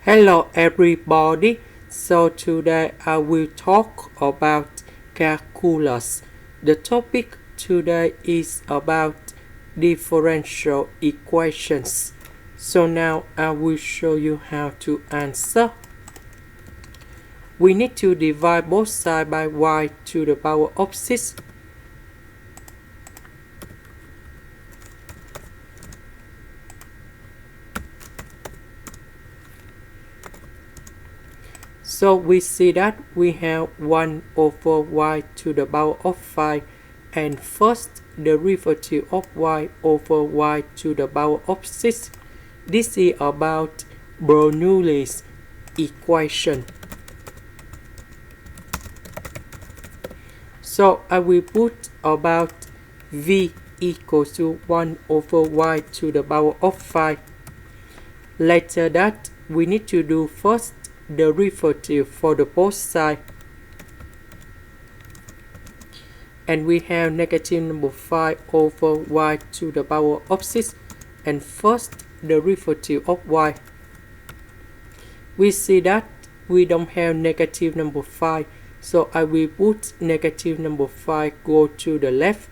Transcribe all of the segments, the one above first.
Hello everybody, so today I will talk about calculus. The topic today is about differential equations. So now I will show you how to answer. We need to divide both sides by y to the power of 6. So we see that we have 1 over y to the power of 5, and first derivative of y over y to the power of 6. This is about Bernoulli's equation. So I will put about v equals to 1 over y to the power of 5. Later that, we need to do first derivative for the both sides, and we have negative number 5 over y to the power of 6, and first derivative of y. We see that we don't have negative number 5, so I will put negative number 5 go to the left.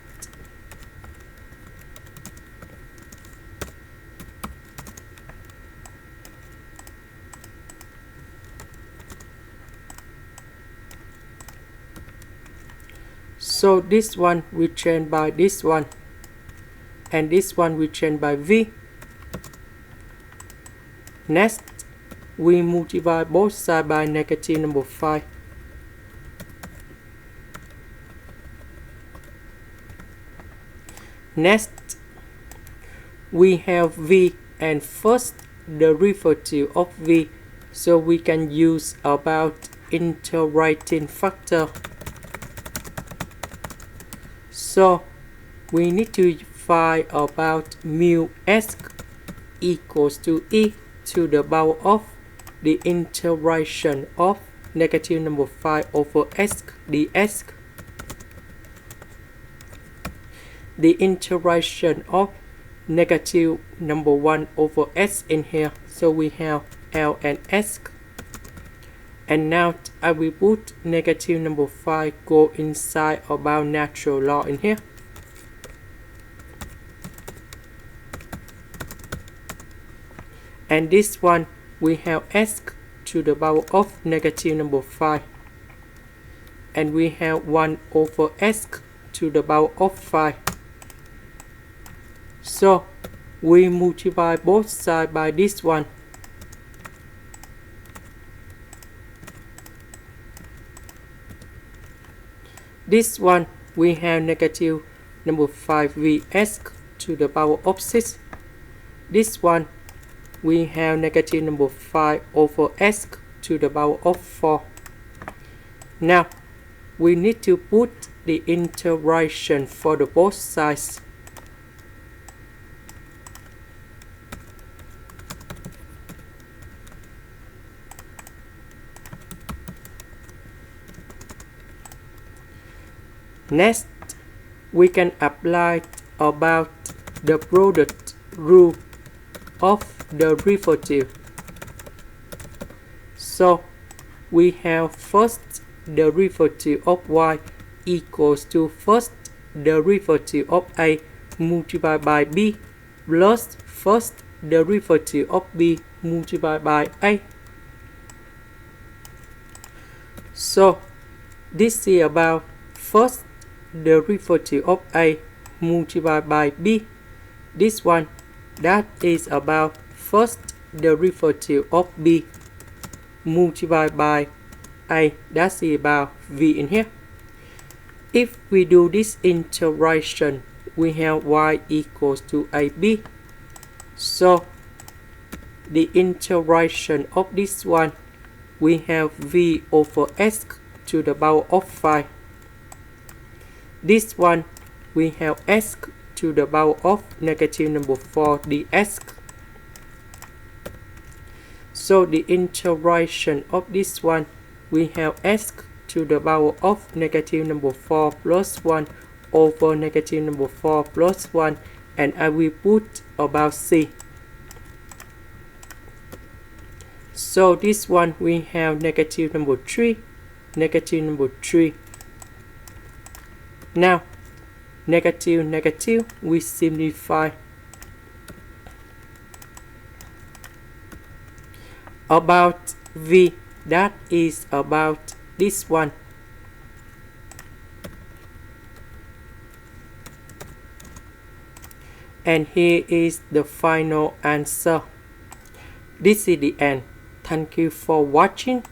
So this one we change by this one, and this one we change by v. Next, we multiply both sides by negative number 5. Next, we have v and first derivative of v, so we can use about integrating factor. So we need to find about mu s equals to e to the power of the integration of negative number 5 over s ds. The integration of negative number 1 over s in here, so we have L and s. And now I will put negative number 5 go inside about natural law in here. And this one we have s to the power of negative number 5. And we have 1 over s to the power of 5. So we multiply both sides by this one. This one we have negative number 5vs to the power of 6. This one we have negative number 5 over s to the power of 4. Now we need to put the integration for the both sides. Next, we can apply about the product rule of derivative. So we have first derivative of y equals to first derivative of a multiplied by b plus first derivative of b multiplied by a. So this is about first derivative of a multiplied by b. This one, that is about first derivative of b multiplied by a, that's about v in here. If we do this integration, we have y equals to ab. So the integration of this one, we have v over s to the power of 5. This one we have s to the power of negative number 4 ds. So the integration of this one, we have s to the power of negative number 4 plus 1 over negative number 4 plus 1, and I will put about c. So this one we have negative number 3, negative number 3. Now negative negative we simplify. About v, that is about this one. And here is the final answer. This is the end. Thank you for watching.